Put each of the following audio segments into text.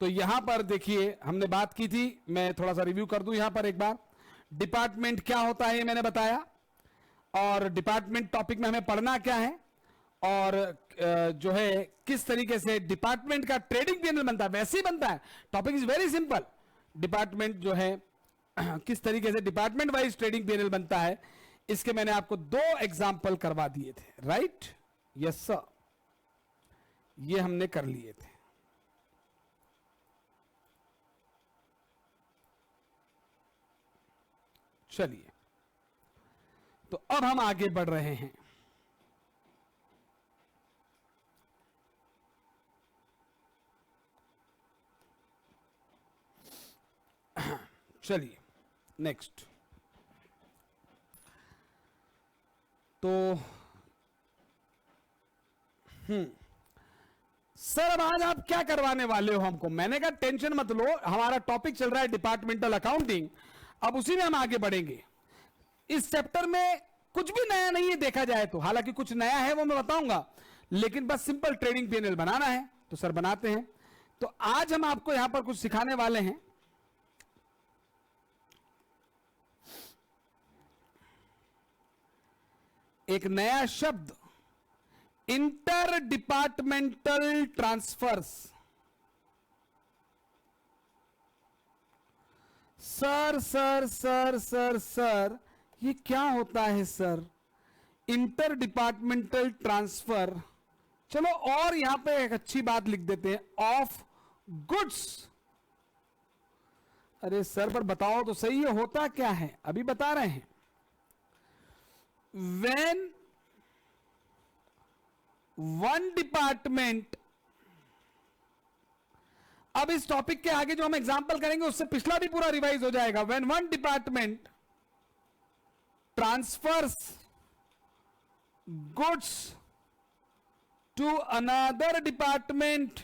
तो यहां पर देखिए हमने बात की थी, मैं थोड़ा सा रिव्यू कर दूं यहां पर एक बार। डिपार्टमेंट क्या होता है ये मैंने बताया, और डिपार्टमेंट टॉपिक में हमें पढ़ना क्या है, और जो है किस तरीके से डिपार्टमेंट का ट्रेडिंग पीएनएल बनता है, वैसे ही बनता है। Topic is very simple. Department जो है किस तरीके से डिपार्टमेंट वाइज ट्रेडिंग पीएनएल बनता है, इसके मैंने आपको 2 एग्जाम्पल करवा दिए थे, राइट? यस सर, ये हमने कर लिए थे। चलिए, तो अब हम आगे बढ़ रहे हैं। चलिए नेक्स्ट। तो सर अब आज आप क्या करवाने वाले हो हमको? मैंने कहा टेंशन मत लो, हमारा टॉपिक चल रहा है डिपार्टमेंटल अकाउंटिंग, अब उसी में हम आगे बढ़ेंगे। इस चैप्टर में कुछ भी नया नहीं है देखा जाए तो, हालांकि कुछ नया है वो मैं बताऊंगा, लेकिन बस सिंपल ट्रेडिंग पीएनएल बनाना है। तो सर बनाते हैं। तो आज हम आपको यहां पर कुछ सिखाने वाले हैं। एक नया शब्द, inter departmental transfers. Sir sir sir sir sir ये क्या होता है सर, इंटर डिपार्टमेंटल ट्रांसफर? चलो और यहां पे एक अच्छी बात लिख देते हैं, ऑफ गुड्स। अरे सर पर बताओ तो सही, ये होता क्या है? अभी बता रहे हैं। when one डिपार्टमेंट, अब इस टॉपिक के आगे जो हम एग्जांपल करेंगे उससे पिछला भी पूरा रिवाइज हो जाएगा। when one department transfers goods to another department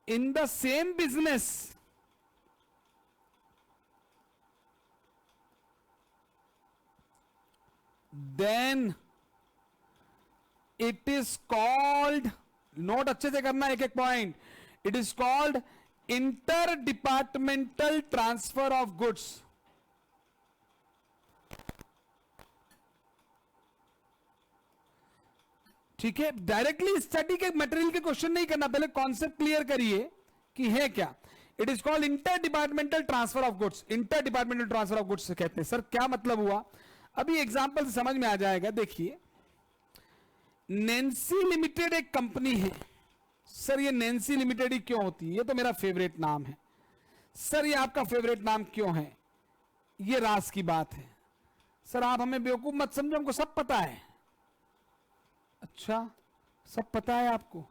in the same business, then it is called, note अच्छे से करना एक एक point, it is called inter departmental transfer of goods. ठीक है, डायरेक्टली स्टडी के मटेरियल के क्वेश्चन नहीं करना, पहले कॉन्सेप्ट क्लियर करिए कि है क्या। It is called inter departmental transfer of goods. Inter departmental transfer of goods कहते हैं। सर क्या मतलब हुआ? अभी एग्जांपल से समझ में आ जाएगा। देखिए, नैन्सी लिमिटेड एक कंपनी है। सर ये नैन्सी लिमिटेड ही क्यों होती है? ये तो मेरा फेवरेट नाम है। सर ये आपका फेवरेट नाम क्यों है? ये राज की बात है। सर आप हमें बेवकूफ मत समझो, हमको सब पता है। अच्छा, सब पता है आपको?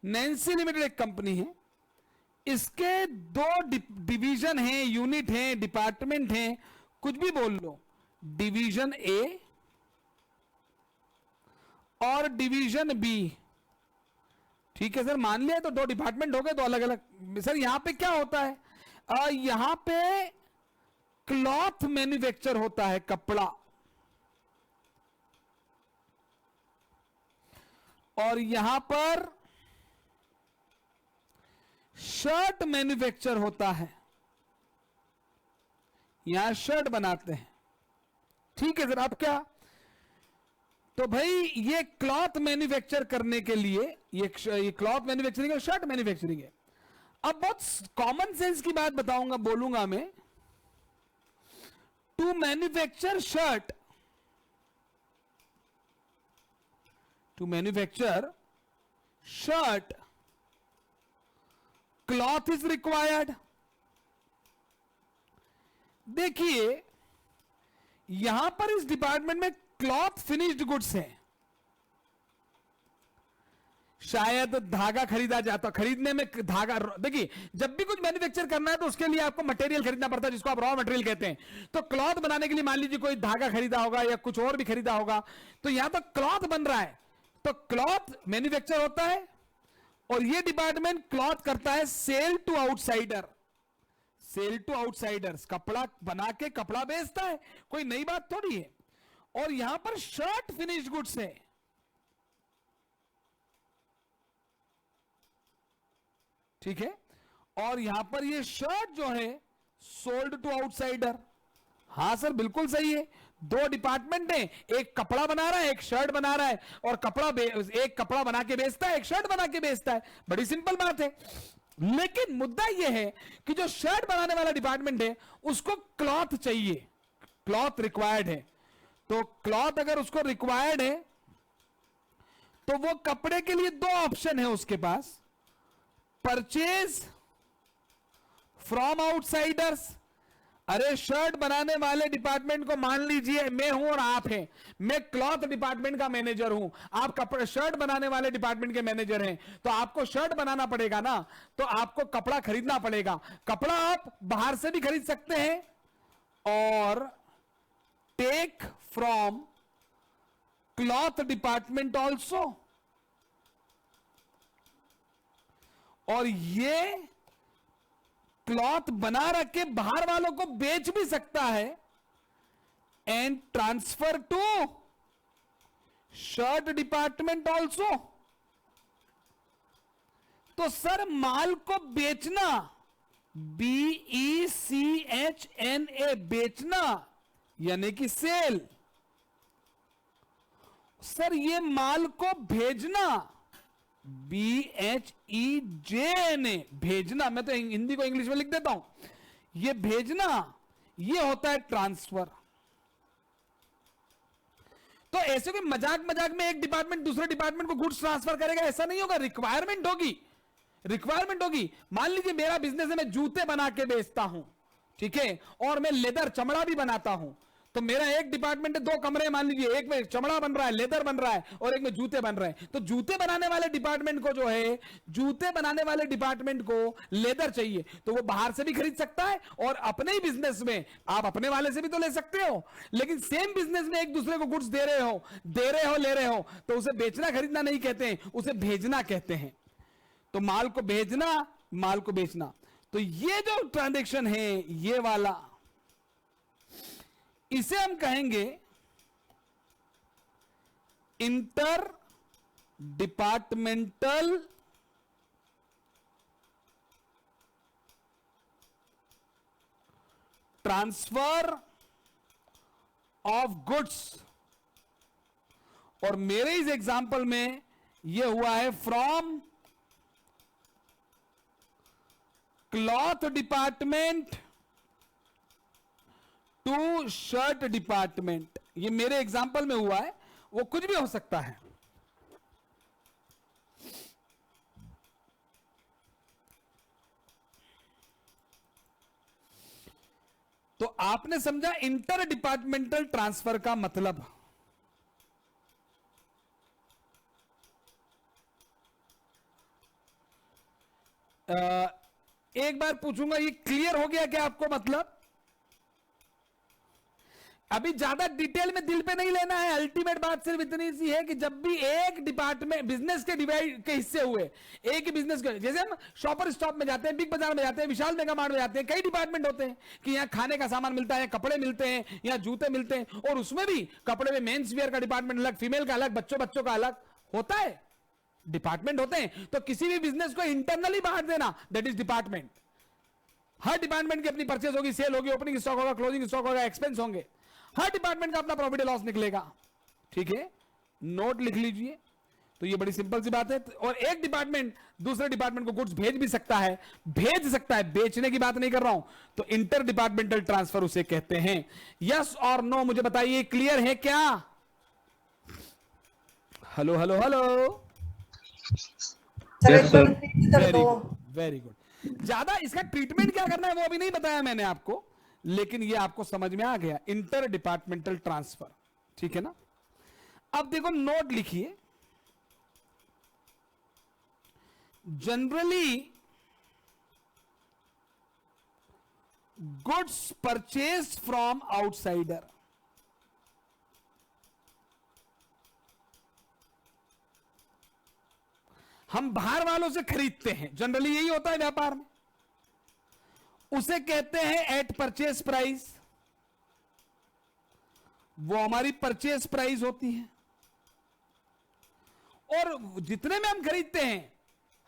नैन्सी लिमिटेड एक कंपनी है, इसके 2 डिवीजन हैं, यूनिट हैं, डिपार्टमेंट हैं, कुछ भी बोल लो। डिवीजन ए और डिवीजन बी। ठीक है सर, मान लिया तो 2 डिपार्टमेंट हो गए, 2 अलग अलग। सर यहां पे क्या होता है? यहां पे क्लॉथ मैन्युफैक्चर होता है, कपड़ा, और यहां पर शर्ट मैन्युफैक्चर होता है, यहां शर्ट बनाते हैं। ठीक है सर, अब क्या? तो भाई ये क्लॉथ मैन्युफैक्चर करने के लिए, ये क्लॉथ मैन्युफैक्चरिंग और शर्ट मैन्युफैक्चरिंग है। अब बहुत कॉमन सेंस की बात बताऊंगा, बोलूंगा मैं। To manufacture shirt, to manufacture shirt cloth is required. देखिए यहां पर इस डिपार्टमेंट में क्लॉथ फिनिश्ड गुड्स है। शायद धागा खरीदा जाता, खरीदने में धागा, देखिए जब भी कुछ मैन्युफैक्चर करना है तो उसके लिए आपको मटेरियल खरीदना पड़ता है, जिसको आप रॉ मटेरियल कहते हैं। तो क्लॉथ बनाने के लिए मान लीजिए कोई धागा खरीदा होगा या कुछ और भी खरीदा होगा, तो यहां तो क्लॉथ बन रहा है, तो क्लॉथ मैन्युफैक्चर होता है। और ये डिपार्टमेंट क्लॉथ करता है sell to outsider, sell to outsiders, कपड़ा बना के कपड़ा बेचता है, कोई नई बात थोड़ी है। और यहां पर शर्ट फिनिश गुड्स है, ठीक है, और यहां पर ये शर्ट जो है सोल्ड टू आउटसाइडर। हां सर बिल्कुल सही है, दो डिपार्टमेंट है, एक कपड़ा बना रहा है, एक शर्ट बना रहा है, और एक कपड़ा बना के बेचता है, एक शर्ट बना के बेचता है, बड़ी सिंपल बात है। लेकिन मुद्दा यह है कि जो शर्ट बनाने वाला डिपार्टमेंट है उसको क्लॉथ चाहिए, क्लॉथ रिक्वायर्ड है। तो क्लॉथ अगर उसको रिक्वायर्ड है तो वो कपड़े के लिए दो ऑप्शन है उसके पास, परचेज फ्रॉम आउटसाइडर्स। अरे शर्ट बनाने वाले डिपार्टमेंट को मान लीजिए मैं हूं और आप हैं, मैं क्लॉथ डिपार्टमेंट का मैनेजर हूं, आप कपड़े शर्ट बनाने वाले डिपार्टमेंट के मैनेजर हैं, तो आपको शर्ट बनाना पड़ेगा ना, तो आपको कपड़ा खरीदना पड़ेगा। कपड़ा आप बाहर से भी खरीद सकते हैं और take from cloth department also, और ये क्लॉथ बना रख के बाहर वालों को बेच भी सकता है and transfer to shirt department also. तो सर माल को बेचना, BECHNA, बेचना यानी कि सेल। सर ये माल को भेजना, BHEJNA, भेजना, मैं तो हिंदी को इंग्लिश में लिख देता हूं, ये भेजना, ये होता है ट्रांसफर। तो ऐसे कोई मजाक मजाक में एक डिपार्टमेंट दूसरे डिपार्टमेंट को गुड्स ट्रांसफर करेगा ऐसा नहीं होगा, रिक्वायरमेंट होगी, रिक्वायरमेंट होगी। मान लीजिए मेरा बिजनेस है, मैं जूते बना के बेचता हूं, ठीक है, और मैं लेदर चमड़ा भी बनाता हूं, तो मेरा एक डिपार्टमेंट है, दो कमरे मान लीजिए, एक में चमड़ा बन रहा है, लेदर बन रहा है, और एक में जूते बन रहे हैं। तो जूते बनाने वाले डिपार्टमेंट को जो है, जूते बनाने वाले डिपार्टमेंट को लेदर चाहिए, तो वो बाहर से भी खरीद सकता है और अपने ही बिजनेस में आप अपने वाले से भी तो ले सकते हो। लेकिन सेम बिजनेस में एक दूसरे को गुड्स दे रहे हो, ले रहे हो, तो उसे बेचना खरीदना नहीं कहते हैं, उसे भेजना कहते हैं। तो माल को भेजना, माल को बेचना, तो ये जो ट्रांजैक्शन है ये वाला, इसे हम कहेंगे inter departmental transfer of goods. और मेरे इस एग्जांपल में यह हुआ है from cloth department to shirt department. ये मेरे एग्जांपल में हुआ है, वो कुछ भी हो सकता है। तो आपने समझा इंटर डिपार्टमेंटल ट्रांसफर का मतलब। एक बार पूछूंगा, ये क्लियर हो गया क्या आपको? मतलब अभी ज्यादा डिटेल में दिल पे नहीं लेना है, अल्टीमेट बात सिर्फ इतनी सी है कि जब भी एक डिपार्टमेंट बिजनेस के डिवाइड के हिस्से हुए, एक ही बिजनेस के, जैसे हम शॉपर स्टॉप में जाते हैं, बिग बाजार में जाते हैं, विशाल मेगा मार्ट में जाते हैं, कई डिपार्टमेंट होते हैं कि यहाँ खाने का सामान मिलता है, कपड़े मिलते हैं, यहाँ जूते मिलते हैं, और उसमें भी कपड़े में मेंस वियर का डिपार्टमेंट अलग, फीमेल का अलग, बच्चों का अलग होता है, डिपार्टमेंट होते हैं। तो किसी भी बिजनेस को इंटरनली बांट देना, that is department. Her department की अपनी परचेज होगी, सेल होगी, ओपनिंग स्टॉक होगा, क्लोजिंग स्टॉक होगा, एक्सपेंस होंगे, हर डिपार्टमेंट का अपना प्रॉफिट एंड लॉस निकलेगा। ठीक है, नोट लिख लीजिए। तो ये बड़ी सिंपल सी बात है। और एक डिपार्टमेंट दूसरे डिपार्टमेंट को गुड्स भेज भी सकता है, बेचने की बात नहीं कर रहा हूं। तो इंटर डिपार्टमेंटल ट्रांसफर उसे कहते हैं। यस और नो मुझे बताइए, क्लियर है क्या? Hello hello hello. Very good. ज्यादा इसका ट्रीटमेंट क्या करना है वो अभी नहीं बताया मैंने आपको, लेकिन ये आपको समझ में आ गया, इंटर डिपार्टमेंटल ट्रांसफर। ठीक है ना? अब देखो नोट लिखिए। Generally goods purchase from outsider, हम बाहर वालों से खरीदते हैं, जनरली यही होता है व्यापार में, उसे कहते हैं एट परचेज प्राइस। वो हमारी परचेज प्राइस होती है। और जितने में हम खरीदते हैं,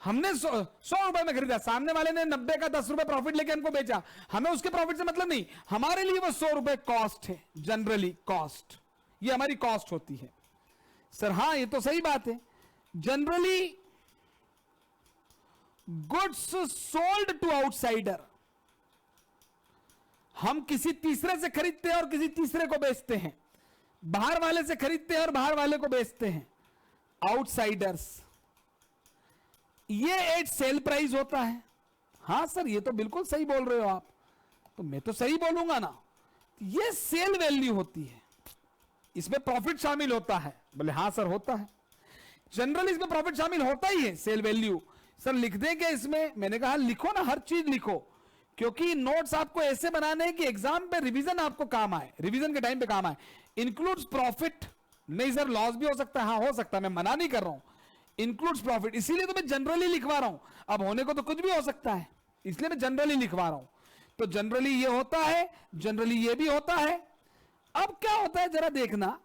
हमने 100 रुपए में खरीदा, सामने वाले ने 90 का 10 रुपए प्रॉफिट लेके हमको बेचा, हमें उसके प्रॉफिट से मतलब नहीं, हमारे लिए वो 100 रुपए कॉस्ट है। जनरली कॉस्ट, ये हमारी कॉस्ट होती है। सर हां, ये तो सही बात है। Generally goods sold to outsider, हम किसी तीसरे से खरीदते हैं और किसी तीसरे को बेचते हैं। बाहर वाले से खरीदते हैं और बाहर वाले को बेचते हैं, आउटसाइडर्स। ये एक सेल प्राइस होता है। हां सर, ये तो बिल्कुल सही बोल रहे हो आप, तो मैं तो सही बोलूंगा ना। ये सेल वैल्यू होती है, इसमें प्रॉफिट शामिल होता है। बोले हां सर होता है, जनरली इसमें प्रॉफिट शामिल होता ही है, सेल वैल्यू। सर लिख दें क्या इसमें? मैंने कहा लिखो ना, हर चीज लिखो, क्योंकि नोट्स आपको ऐसे बनाने हैं कि एग्जाम पे रिवीजन आपको काम आए, रिवीजन के टाइम पे काम आए। इंक्लूड्स प्रॉफिट, नहीं सर लॉस भी हो सकता है, हाँ हो सकता है, मैं मना नहीं कर रहा हूं। इंक्लूड्स प्रॉफिट, इसीलिए तो मैं जनरली लिखवा रहा हूं। अब होने को तो कुछ भी हो सकता है, इसलिए मैं जनरली लिखवा रहा हूं। तो जनरली ये होता है, जनरली ये भी होता है। अब क्या होता है जरा देखना,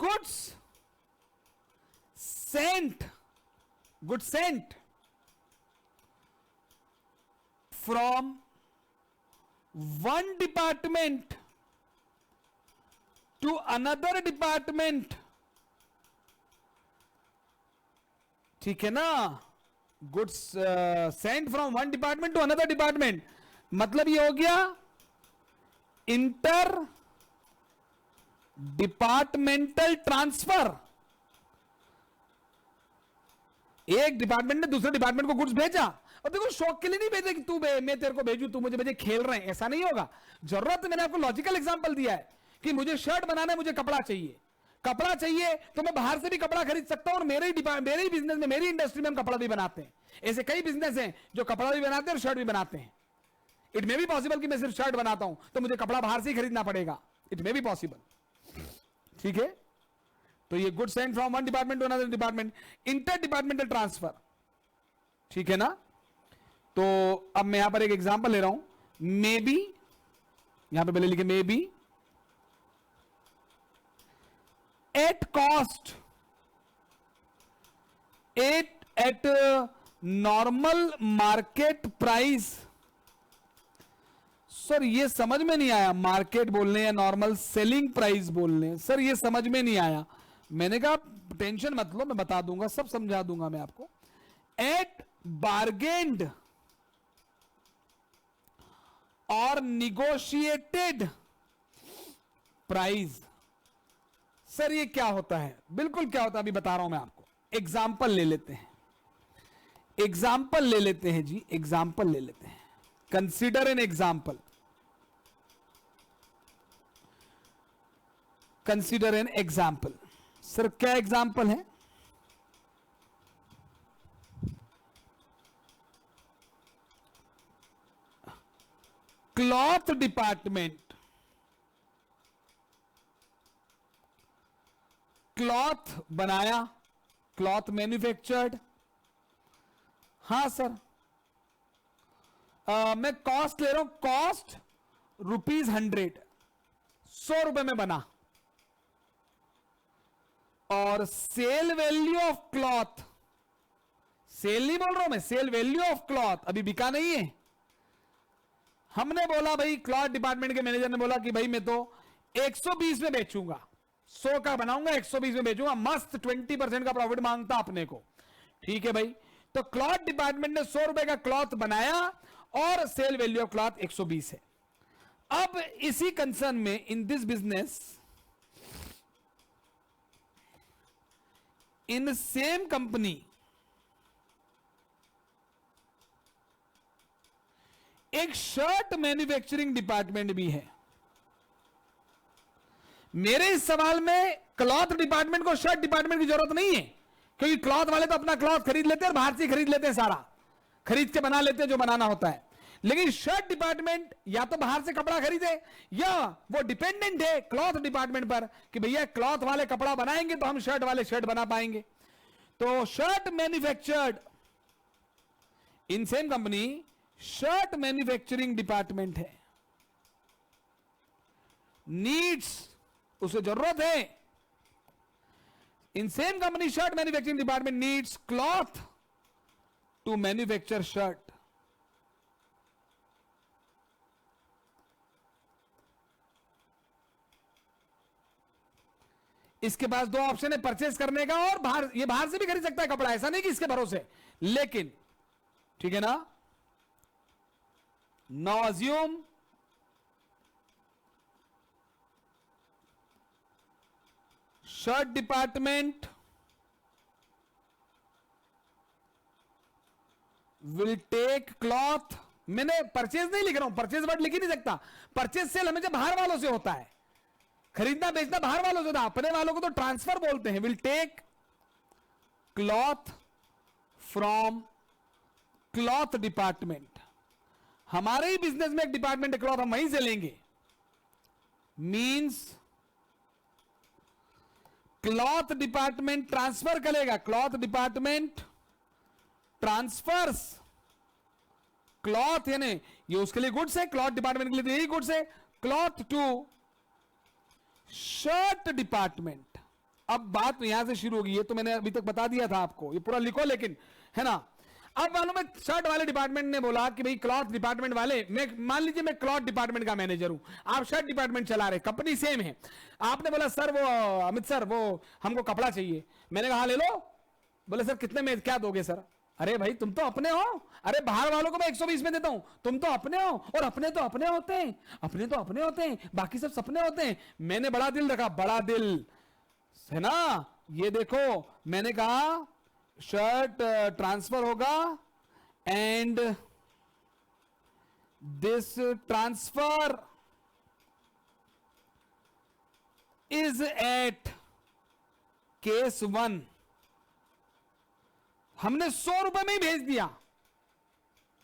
goods sent, good sent from one department to another department, ठीक है ना। Goods sent from one department to another department, मतलब ये हो गया इंटर डिपार्टमेंटल ट्रांसफर। एक डिपार्टमेंट ने दूसरे डिपार्टमेंट को गुड्स भेजा, और देखो शौक के लिए नहीं भेजे कि तू मैं तेरे को भेजू, तू मुझे भेजे, खेल रहे हैं, ऐसा नहीं होगा। जरूरत, मैंने आपको लॉजिकल एग्जांपल दिया है कि मुझे शर्ट बनाना है, मुझे कपड़ा चाहिए, कपड़ा चाहिए तो मैं बाहर से भी कपड़ा खरीद सकता हूं, और मेरे ही बिजनेस में, मेरी इंडस्ट्री में हम कपड़ा भी बनाते हैं। ऐसे कई बिजनेस हैं जो कपड़ा भी बनाते हैं और शर्ट भी बनाते हैं। इट मे बी पॉसिबल कि मैं सिर्फ शर्ट बनाता हूं तो मुझे कपड़ा बाहर से ही खरीदना पड़ेगा, इट मे बी पॉसिबल, ठीक है। तो ये goods sent from one department to another department, inter departmental transfer, ठीक है ना। तो अब मैं यहां पर एक एग्जांपल ले रहा हूं, मे बी, यहां पे पहले लिखे may be at cost, eight normal market price. Sir ये समझ में नहीं आया, मार्केट बोलने या नॉर्मल सेलिंग प्राइस बोलने, सर ये समझ में नहीं आया। मैंने कहा टेंशन मत लो, मैं बता दूंगा, सब समझा दूंगा मैं आपको। एट बार्गेन्ड और निगोशिएटेड प्राइस, सर ये क्या होता है? बिल्कुल क्या होता है अभी बता रहा हूं मैं आपको। एग्जाम्पल ले लेते हैं, एग्जाम्पल ले लेते हैं जी, एग्जाम्पल ले लेते हैं। Consider an example, consider an example. Sir क्या एग्जाम्पल है? क्लॉथ डिपार्टमेंट, क्लॉथ बनाया, क्लॉथ मैन्युफैक्चर्ड। हां सर, मैं कॉस्ट ले रहा हूं, कॉस्ट ₹100, 100 रुपए में बना, और sale value of cloth, sale नहीं बोल रहा हूं मैं, सेल वैल्यू ऑफ क्लॉथ अभी बिका नहीं है। हमने बोला भाई, क्लॉथ डिपार्टमेंट के मैनेजर ने बोला कि भाई मैं तो 120 में बेचूंगा, 100 का बनाऊंगा 120 में बेचूंगा, मस्त 20% का प्रॉफिट मांगता अपने को, ठीक है भाई। तो क्लॉथ डिपार्टमेंट ने 100 रुपए का क्लॉथ बनाया और सेल वैल्यू ऑफ क्लॉथ 120 है। अब इसी कंसर्न में, in this business, in same company, एक शर्ट मैन्युफैक्चरिंग डिपार्टमेंट भी है। मेरे इस सवाल में क्लॉथ डिपार्टमेंट को शर्ट डिपार्टमेंट की जरूरत नहीं है, क्योंकि क्लॉथ वाले तो अपना क्लॉथ खरीद लेते हैं और बाहर से खरीद लेते हैं, सारा खरीद के बना लेते हैं जो बनाना होता है। लेकिन शर्ट डिपार्टमेंट या तो बाहर से कपड़ा खरीदे, या वो डिपेंडेंट है क्लॉथ डिपार्टमेंट पर कि भैया क्लॉथ वाले कपड़ा बनाएंगे तो हम शर्ट वाले शर्ट बना पाएंगे। तो shirt manufactured in same company, shirt manufacturing department है। नीड्स, उसे जरूरत है। In same company shirt manufacturing department needs cloth to manufacture shirt. इसके पास दो ऑप्शन है, परचेस करने का और बाहर, ये बाहर से भी खरीद सकता है कपड़ा, ऐसा नहीं कि इसके भरोसे, लेकिन ठीक है ना। Now assume shirt department will take cloth, मैंने परचेज नहीं लिख रहा हूं, परचेज वर्ड लिख ही नहीं सकता, परचेज सेल हमेशा बाहर वालों से होता है, खरीदना बेचना बाहर वालों से होता है, अपने वालों को तो ट्रांसफर बोलते हैं। Will take cloth from cloth department, हमारे ही बिजनेस में एक डिपार्टमेंट है क्लॉथ, हम वहीं से लेंगे। मींस क्लॉथ डिपार्टमेंट ट्रांसफर करेगा, क्लॉथ डिपार्टमेंट ट्रांसफर्स क्लॉथ, यानी ये उसके लिए गुड्स है, क्लॉथ डिपार्टमेंट के लिए तो यही गुड्स है, क्लॉथ टू शर्ट डिपार्टमेंट। अब बात यहां से शुरू होगी, ये तो मैंने अभी तक बता दिया था आपको, ये पूरा लिखो, लेकिन है ना। अब मालूम है शर्ट वाले डिपार्टमेंट ने बोला कि भाई क्लॉथ डिपार्टमेंट वाले, मैं मान लीजिए मैं क्लॉथ डिपार्टमेंट का मैनेजर हूं, आप शर्ट डिपार्टमेंट चला रहे, कंपनी सेम है। आपने बोला सर वो अमित सर वो हमको कपड़ा चाहिए, मैंने कहा ले लो। बोले सर कितने में क्या दोगे सर? अरे भाई तुम तो अपने हो, अरे बाहर वालों को मैं 120 में देता हूं, तुम तो अपने हो, और अपने तो अपने होते हैं, अपने तो अपने होते हैं, बाकी सब सपने होते हैं। मैंने बड़ा दिल रखा, बड़ा दिल है ना। ये देखो मैंने कहा शर्ट ट्रांसफर होगा and this transfer is at case 1। हमने 100 रुपए में ही भेज दिया,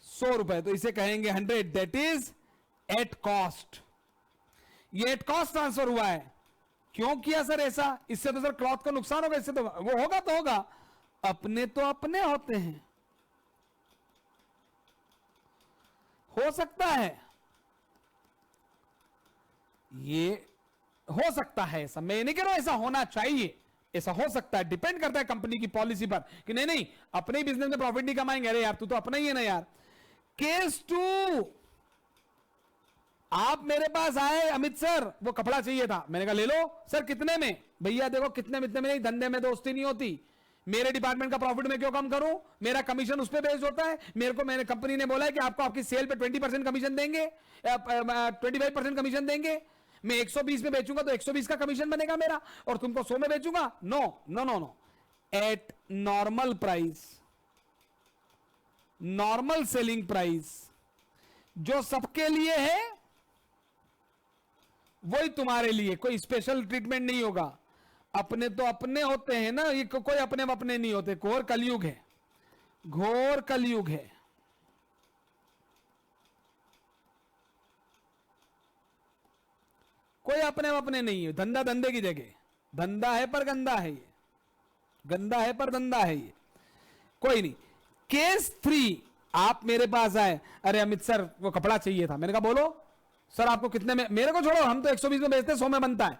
100 रुपए, तो इसे कहेंगे 100, दैट इज एट कॉस्ट। ये एट कॉस्ट ट्रांसफर हुआ है। क्यों किया सर ऐसा? इससे तो सर क्लॉथ को नुकसान होगा, इससे तो वो होगा तो होगा, अपने तो अपने होते हैं, हो सकता है, ये हो सकता है ऐसा, मैं नहीं कह रहा हूं ऐसा होना चाहिए, ऐसा हो सकता है, डिपेंड करता है कंपनी की पॉलिसी पर कि नहीं नहीं अपने ही बिजनेस में प्रॉफिट नहीं कमाएंगे। अरे यार तू तो अपना ही है ना यार। केस 2, आप मेरे पास आए, अमित सर वो कपड़ा चाहिए था, मैंने कहा ले लो सर कितने में? भैया देखो कितने में, इतने में नहीं, धंधे में दोस्ती नहीं होती, मेरे डिपार्टमेंट का प्रॉफिट में क्यों कम करूं, मेरा कमीशन उस पर बेस्ड होता है, मेरे कंपनी ने बोला है कि आपको आपकी सेल पे 20% कमीशन देंगे, 25% कमीशन देंगे, मैं 120 में बेचूंगा तो 120 का कमीशन बनेगा मेरा, और तुमको 100 में बेचूंगा, no no no no, at normal price, normal selling price, जो सबके लिए है वही तुम्हारे लिए, कोई स्पेशल ट्रीटमेंट नहीं होगा। अपने तो अपने होते हैं ना, ये कोई अपने अपने नहीं होते, घोर कलयुग है, घोर कलयुग है। कोई अपने अपने नहीं है, धंधा धंधे की जगह, धंधा है पर गंदा है ये, गंदा है पर धंधा है ये, कोई नहीं। केस 3, आप मेरे पास आए, अरे अमित सर वो कपड़ा चाहिए था, मैंने कहा बोलो सर आपको कितने में, मेरे को छोड़ो हम तो 120 में बेचते हैं, 100 में बनता है।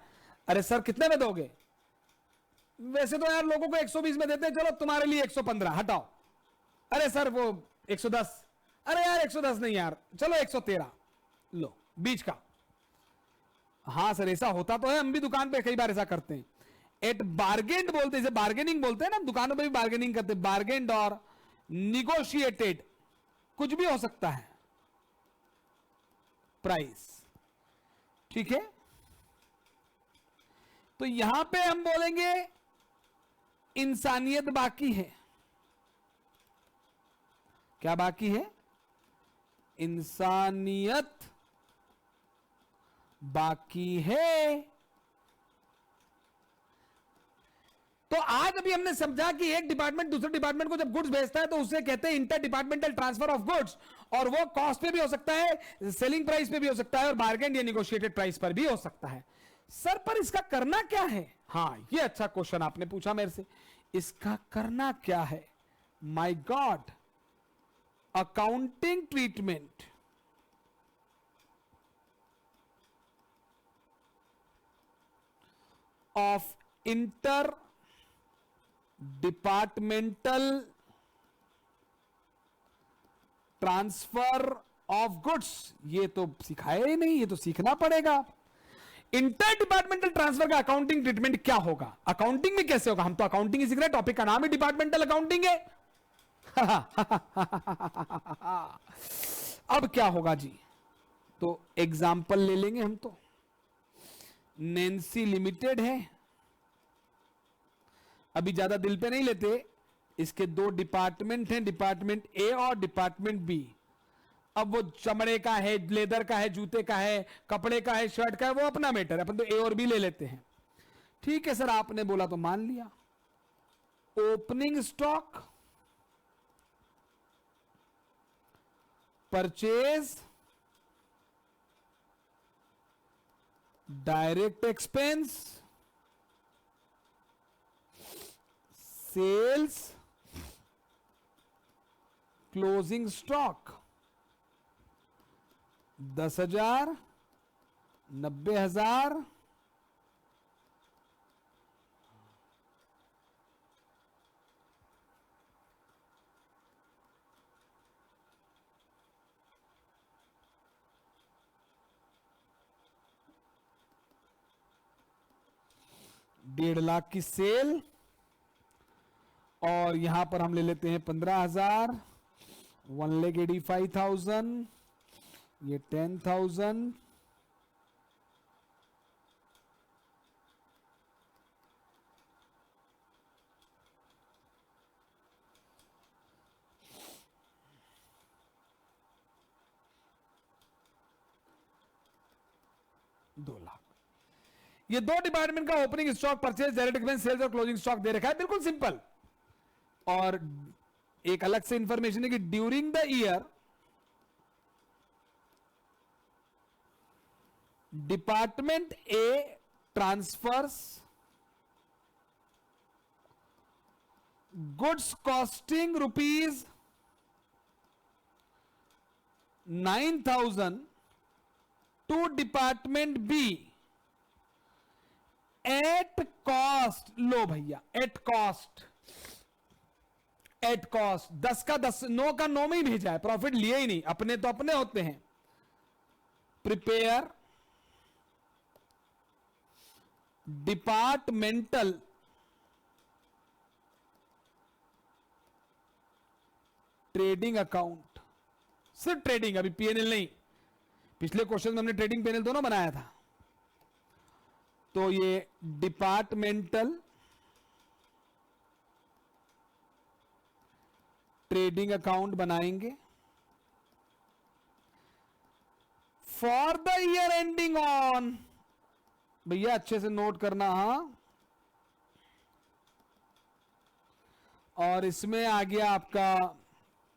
अरे सर कितने में दोगे? वैसे तो यार लोगों को 120 में देते हैं, चलो तुम्हारे लिए 115 हटाओ। अरे सर वो 110, अरे यार 110 नहीं यार, चलो 113 लो, बीच का। हाँ सर ऐसा होता तो है, हम भी दुकान पे कई बार ऐसा करते हैं। एट बार्गेंड बोलते हैं, बार्गेनिंग बोलते हैं ना, दुकानों पे भी बार्गेनिंग करते हैं, बार्गेंड और निगोशिएटेड कुछ भी हो सकता है प्राइस, ठीक है। तो यहां पे हम बोलेंगे इंसानियत बाकी है। क्या बाकी है? इंसानियत बाकी है। तो आज अभी हमने समझा कि एक डिपार्टमेंट दूसरे डिपार्टमेंट को जब गुड्स भेजता है तो उसे कहते हैं inter departmental transfer of goods, और वो कॉस्ट पे भी हो सकता है, सेलिंग प्राइस पे भी हो सकता है, और बार्गेन या निगोशिएटेड प्राइस पर भी हो सकता है। सर पर इसका करना क्या है? हाँ ये अच्छा क्वेश्चन आपने पूछा मेरे से, इसका करना क्या है? My God, accounting treatment, of inter departmental transfer of goods. ये तो सिखाया ही नहीं, ये तो सीखना पड़ेगा। इंटर डिपार्टमेंटल ट्रांसफर का अकाउंटिंग ट्रीटमेंट क्या होगा, अकाउंटिंग में कैसे होगा? हम तो अकाउंटिंग ही सीख रहे हैं, टॉपिक का नाम ही डिपार्टमेंटल अकाउंटिंग है। अब क्या होगा जी? तो एग्जाम्पल ले लेंगे हम। तो नैन्सी लिमिटेड है, अभी ज्यादा दिल पे नहीं लेते, इसके दो डिपार्टमेंट हैं, डिपार्टमेंट ए और डिपार्टमेंट बी। अब वो चमड़े का है, लेदर का है, जूते का है, कपड़े का है, शर्ट का है, वो अपना मैटर है, अपन तो ए और बी ले लेते हैं। ठीक है सर, आपने बोला तो मान लिया। Opening stock, purchase, direct expense, sales, closing stock 10,000, 90,000, ₹1.5 lakh की सेल, और यहां पर हम ले लेते हैं 15,000, 1,85,000, ये 10,000, ₹2,00,000। ये दो डिपार्टमेंट का opening stock, purchase, direct expense, sales और क्लोजिंग स्टॉक दे रखा है, बिल्कुल सिंपल। और एक अलग से इंफॉर्मेशन है कि during the year department A transfers goods costing ₹9,000 to department B at cost. लो भैया, एट कॉस्ट, एट कॉस्ट, 10 का 10, 9 का 9 में ही भेजा है, प्रॉफिट लिए ही नहीं, अपने तो अपने होते हैं। प्रिपेयर डिपार्टमेंटल ट्रेडिंग अकाउंट, सिर्फ ट्रेडिंग, अभी पीएनएल नहीं। पिछले क्वेश्चन में हमने ट्रेडिंग पीएनएल दोनों बनाया था। तो ये डिपार्टमेंटल ट्रेडिंग अकाउंट बनाएंगे for the year ending on, भैया अच्छे से नोट करना, हां। और इसमें आ गया आपका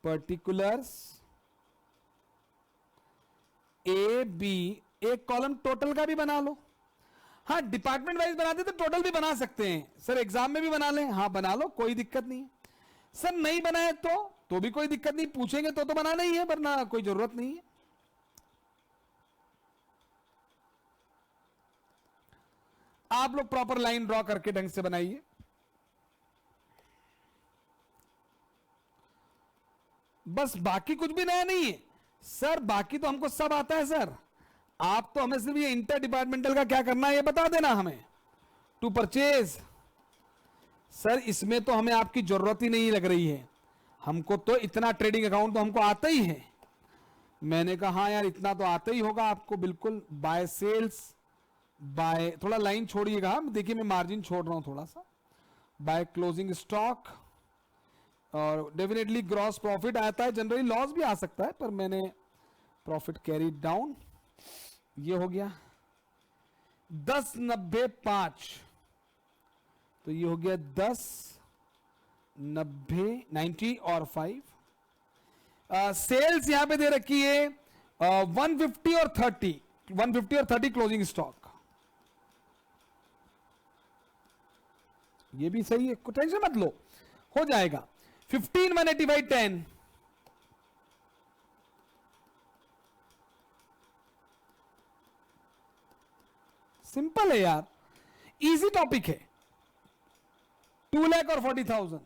पर्टिकुलर्स ए बी, एक कॉलम टोटल का भी बना लो। हाँ, डिपार्टमेंट वाइज बनाते तो टोटल भी बना सकते हैं सर, एग्जाम में भी बना लें, हाँ बना लो, कोई दिक्कत नहीं है। सर नहीं बनाए तो भी कोई दिक्कत नहीं, पूछेंगे तो बनाना ही है, वरना कोई जरूरत नहीं है। आप लोग प्रॉपर लाइन ड्रॉ करके ढंग से बनाइए। बस, बाकी कुछ भी नया नहीं है सर, बाकी तो हमको सब आता है सर। आप तो हमें सिर्फ ये इंटर डिपार्टमेंटल का क्या करना है ये बता देना हमें। टू परचेज, सर इसमें तो हमें आपकी जरूरत ही नहीं लग रही है, हमको तो इतना ट्रेडिंग अकाउंट तो हमको आता ही है। मैंने कहा हाँ यार, इतना तो आता ही होगा आपको, बिल्कुल। बाय सेल्स, बाय, थोड़ा लाइन छोड़िएगा, देखिए मैं मार्जिन छोड़ रहा हूं थोड़ा सा, बाय क्लोजिंग स्टॉक, और डेफिनेटली ग्रॉस प्रॉफिट आता है, जनरली लॉस भी आ सकता है, पर मैंने प्रॉफिट कैरी डाउन। ये हो गया 10, 90, 5, तो ये हो गया 10, 90, 90 और 5। सेल्स यहां पे दे रखी है 150 और 30, 150 और 30 क्लोजिंग स्टॉक, ये भी सही है, कोई टेंशन मत लो, हो जाएगा। 15, 180 10, सिंपल है यार। इजी टॉपिक है। 2 लाख और 40,000।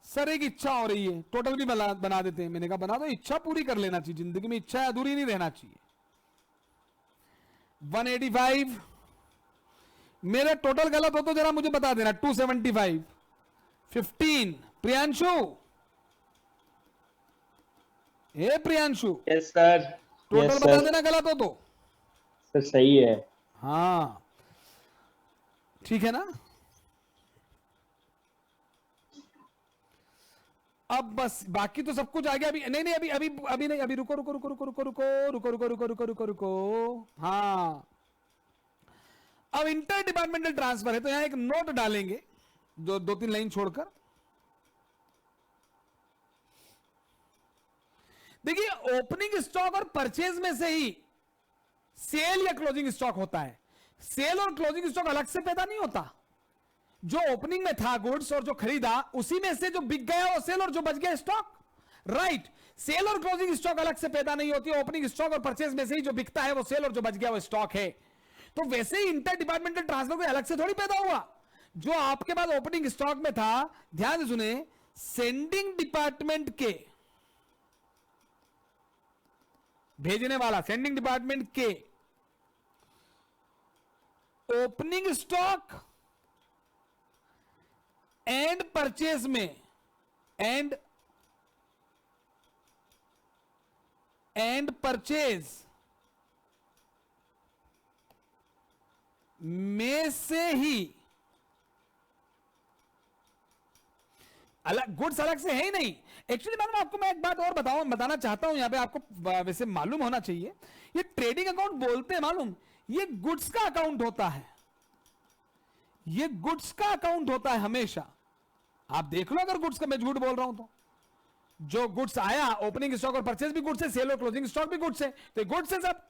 सर एक इच्छा हो रही है, टोटल भी बना देते हैं। मैंने कहा बना दो, इच्छा पूरी कर लेना चाहिए, जिंदगी में इच्छा अधूरी नहीं रहना चाहिए। 185, मेरे टोटल गलत हो तो जरा मुझे बता देना। 275, 15, प्रियांशु, ए प्रियांशु, यस सर। टोटल बता देना गलत हो तो। सर सही है। हाँ ठीक है ना। अब बस बाकी तो सब कुछ आ गया। अभी नहीं अभी अभी अभी नहीं, अभी रुको रुको रुको रुको रुको रुको रुको रुको रुको रुको रुको रुको। हाँ अब इंटर डिपार्टमेंटल ट्रांसफर है तो यहां एक नोट डालेंगे, दो तीन लाइन छोड़कर। देखिए ओपनिंग स्टॉक और परचेज में से ही सेल या क्लोजिंग स्टॉक होता है। सेल और क्लोजिंग स्टॉक अलग से पैदा नहीं होता। जो ओपनिंग में था गुड्स और जो खरीदा उसी में से जो बिक गया वो सेल और जो बच गया स्टॉक, राइट। सेल और क्लोजिंग स्टॉक अलग से पैदा नहीं होती। ओपनिंग स्टॉक और परचेज में से ही जो बिकता है वो सेल और जो बच गया वो स्टॉक है। तो वैसे ही इंटर डिपार्टमेंटल ट्रांसफर कोई अलग से थोड़ी पैदा हुआ। जो आपके पास ओपनिंग स्टॉक में था, ध्यान से सुने, सेंडिंग डिपार्टमेंट के भेजने वाला, सेंडिंग डिपार्टमेंट के ओपनिंग स्टॉक एंड परचेज में एंड परचेज में से ही अलग गुड्स अलग से है ही नहीं। एक्चुअली मैडम आपको मैं एक बात और बताना चाहता हूं, यहां पे आपको वैसे मालूम होना चाहिए। ये ट्रेडिंग अकाउंट बोलते हैं मालूम, ये गुड्स का अकाउंट होता है। ये गुड्स का अकाउंट होता है हमेशा। आप देख लो अगर गुड्स का, मैं झूठ बोल रहा हूं तो। जो गुड्स आया, ओपनिंग स्टॉक और परचेज भी गुड्स है, सेल और क्लोजिंग स्टॉक भी गुड्स है, तो गुड्स है सब।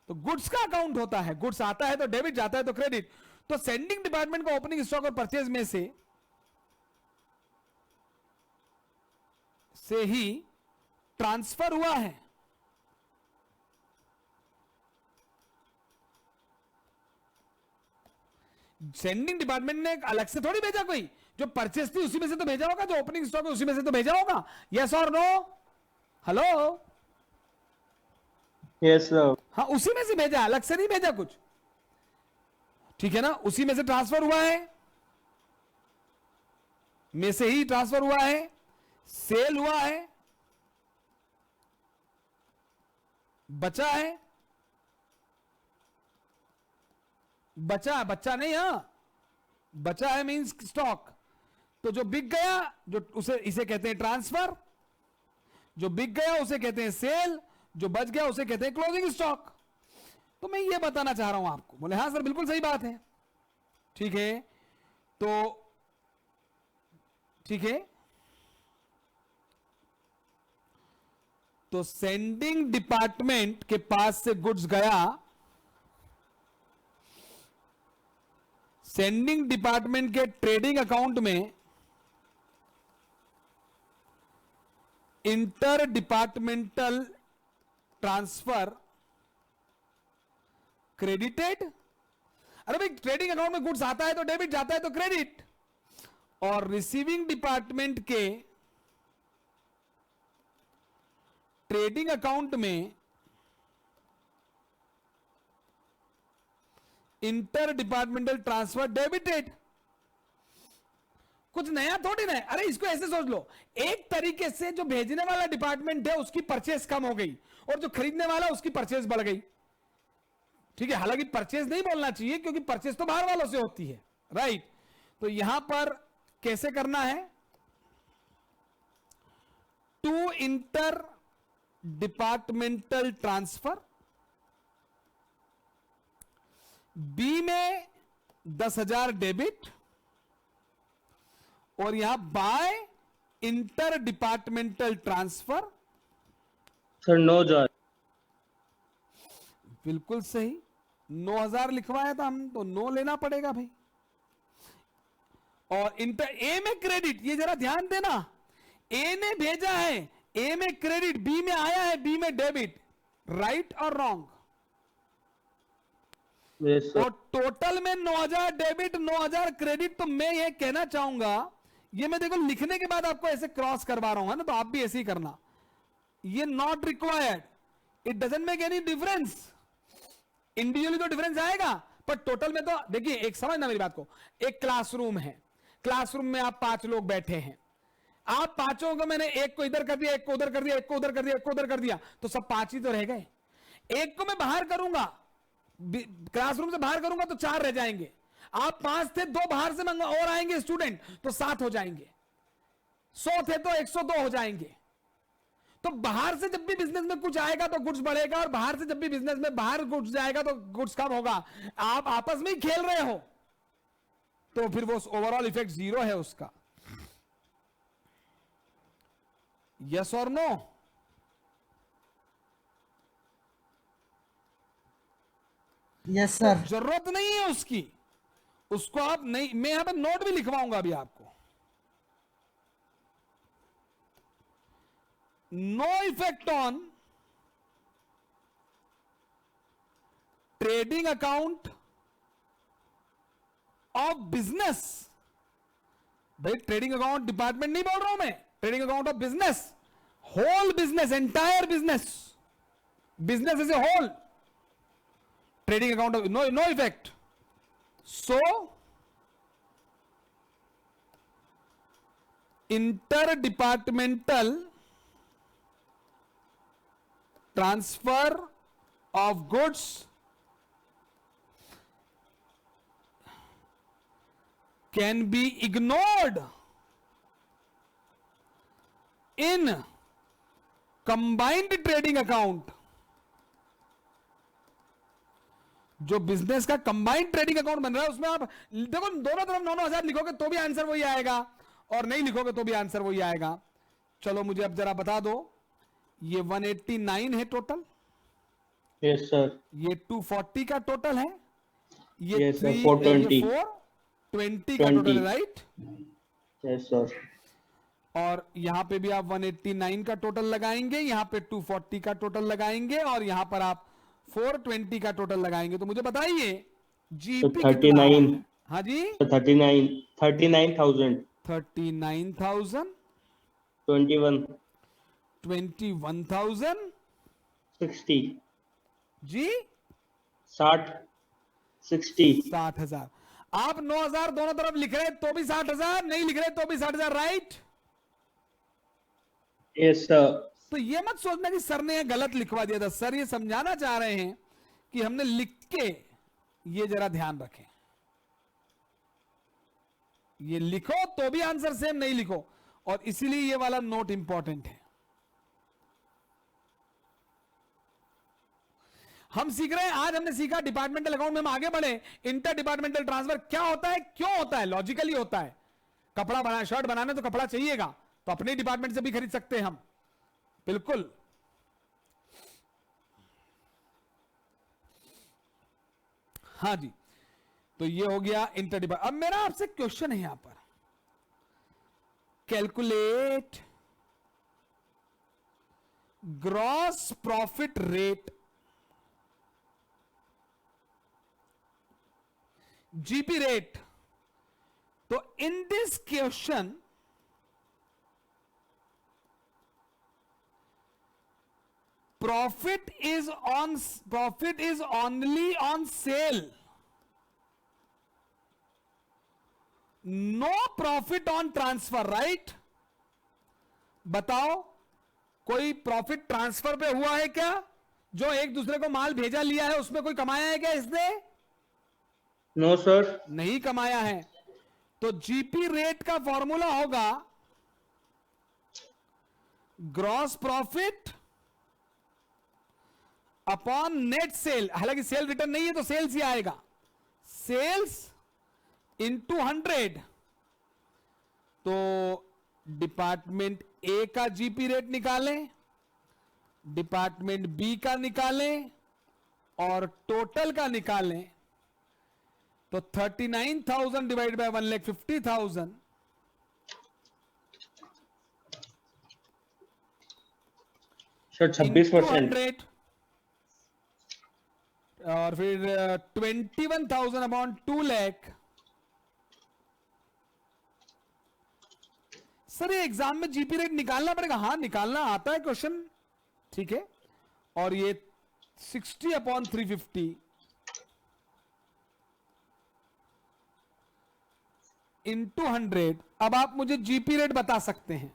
तो गुड्स का अकाउंट होता है। गुड्स आता है तो डेबिट, जाता है तो क्रेडिट। तो सेंडिंग डिपार्टमेंट का ओपनिंग स्टॉक और परचेज में से ही ट्रांसफर हुआ है। सेंडिंग डिपार्टमेंट ने अलग से थोड़ी भेजा, कोई जो परचेज थी उसी में से तो भेजा होगा, जो ओपनिंग स्टॉक है उसी में से तो भेजा होगा। यस और नो? हेलो? Yes sir. हाँ उसी में से भेजा, अलग से नहीं भेजा कुछ, ठीक है ना। उसी में से ट्रांसफर हुआ है, में से ही ट्रांसफर हुआ है। सेल हुआ है, बचा है, बचा नहीं, हाँ बचा है मींस स्टॉक। तो जो बिक गया, जो उसे इसे कहते हैं ट्रांसफर। जो बिक गया उसे कहते हैं सेल, जो बच गया उसे कहते हैं क्लोजिंग स्टॉक। तो मैं ये बताना चाह रहा हूं आपको। बोले हाँ सर बिल्कुल सही बात है, ठीक है। तो ठीक है, तो सेंडिंग डिपार्टमेंट के पास से गुड्स गया, सेंडिंग डिपार्टमेंट के ट्रेडिंग अकाउंट में इंटर डिपार्टमेंटल ट्रांसफर क्रेडिटेड। अरे भाई ट्रेडिंग अकाउंट में गुड्स आता है तो डेबिट, जाता है तो क्रेडिट। और रिसीविंग डिपार्टमेंट के ट्रेडिंग अकाउंट में इंटर डिपार्टमेंटल ट्रांसफर डेबिटेड। कुछ नया थोड़ी ना है। अरे इसको ऐसे सोच लो, एक तरीके से जो भेजने वाला डिपार्टमेंट है उसकी परचेज कम हो गई और जो खरीदने वाला उसकी परचेज बढ़ गई, ठीक है। हालांकि परचेज नहीं बोलना चाहिए क्योंकि परचेज तो बाहर वालों से होती है, राइट। तो यहां पर कैसे करना है, to inter departmental transfer, B में 10,000 डेबिट और यहां by inter departmental transfer sir 9,000। बिल्कुल सही, 9,000 लिखवाया था हम तो 9 लेना पड़ेगा भाई। और इंटर ए में क्रेडिट, ये जरा ध्यान देना, ए ने भेजा है, ए में क्रेडिट, बी में आया है, बी में डेबिट, राइट और रॉन्ग? Yes sir. और टोटल में 9,000 डेबिट 9,000 क्रेडिट। तो मैं ये कहना चाहूंगा, ये मैं देखो लिखने के बाद आपको ऐसे क्रॉस करवा रहा हूं, है ना, तो आप भी ऐसे ही करना। ये not required, it doesn't make any difference. Individually तो डिफरेंस आएगा, पर टोटल में तो देखिए, एक समझना मेरी बात को, एक क्लासरूम है, क्लासरूम में आप 5 लोग बैठे हैं, आप पांचों को मैंने एक को इधर कर दिया, एक को उधर कर दिया, एक को उधर कर दिया, एक को उधर कर दिया, तो सब 5 ही तो रह गए। एक को मैं बाहर करूंगा, क्लासरूम से बाहर करूंगा तो 4 रह जाएंगे। आप 5 थे, 2 बाहर से और आएंगे स्टूडेंट, तो 7 हो जाएंगे। 100 थे तो 102 हो जाएंगे। तो बाहर से जब भी बिजनेस में कुछ आएगा तो गुड्स बढ़ेगा, और बाहर से जब भी बिजनेस में बाहर गुड्स जाएगा तो गुड्स कम होगा। आप आपस में ही खेल रहे हो, तो फिर वो ओवरऑल इफेक्ट 0 है उसका। यस और नो? यस तो सर। जरूरत नहीं है उसकी, उसको आप नहीं, मैं यहां पे नोट भी लिखवाऊंगा अभी आपको। No effect on trading account of business. भाई ट्रेडिंग अकाउंट डिपार्टमेंट नहीं बोल रहा हूं मैं, trading account of business, whole business, entire business, business as a whole, trading account of no effect. So inter departmental transfer of goods can be ignored in combined trading account। जो business का combined trading account बन रहा है, उसमें आप देखो दोनों तरफ 9,000 लिखोगे तो भी आंसर वही आएगा, और नहीं लिखोगे तो भी आंसर वही आएगा। चलो मुझे अब जरा बता दो, ये 189 है टोटल, यस सर। ये 240 का टोटल है, ये यस सर। 3 420। 420 का टोटल है, राइट? Yes sir. और यहां पे भी आप 189 का टोटल लगाएंगे, यहां पे 240 का टोटल लगाएंगे, और यहां पर आप 420 का टोटल लगाएंगे। तो मुझे बताइए जीपी कितना 39। है? हाँ जी, 39,000। 39,000, 21। 21,000 60। जी, 60। 60। 60,000। आप 9,000 दोनों तरफ लिख रहे तो भी 60,000, नहीं लिख रहे तो भी 60,000, राइट? Yes sir. तो ये मत सोचना कि सर ने ये गलत लिखवा दिया था, सर ये समझाना चाह रहे हैं कि हमने लिख के, ये जरा ध्यान रखें, ये लिखो तो भी आंसर सेम, नहीं लिखो, और इसीलिए ये वाला नोट इंपॉर्टेंट है। हम सीख रहे हैं, आज हमने सीखा डिपार्टमेंटल अकाउंट में हम आगे बढ़े। इंटर डिपार्टमेंटल ट्रांसफर क्या होता है, क्यों होता है? लॉजिकली होता है। कपड़ा बना, शर्ट बनाने तो कपड़ा चाहिएगा, तो अपने डिपार्टमेंट से भी खरीद सकते हैं हम, बिल्कुल। हाँ जी, तो ये हो गया इंटर डिपार्टमेंट। अब मेरा आपसे क्वेश्चन है यहां पर, calculate gross profit rate, GP rate. तो in this question profit is only on sale, no profit on transfer, right? बताओ कोई प्रॉफिट ट्रांसफर पे हुआ है क्या? जो एक दूसरे को माल भेजा लिया है उसमें कोई कमाया है क्या इसने? No sir. नहीं कमाया है। तो जीपी रेट का फॉर्मूला होगा gross profit upon net sale. हालांकि सेल रिटर्न नहीं है तो सेल्स ही आएगा, सेल्स इंटू 100। तो डिपार्टमेंट ए का जीपी रेट निकालें, डिपार्टमेंट बी का निकालें, और टोटल का निकालें। तो 39,000 डिवाइड बाय 1,50,000, सर 26%। और फिर 21,000 अपॉन 2 लाख। सर ये एग्जाम में जीपी रेट निकालना पड़ेगा? हाँ निकालना आता है क्वेश्चन, ठीक है। और ये 60 अपॉन 350 इंटू 100। अब आप मुझे जीपी रेट बता सकते हैं?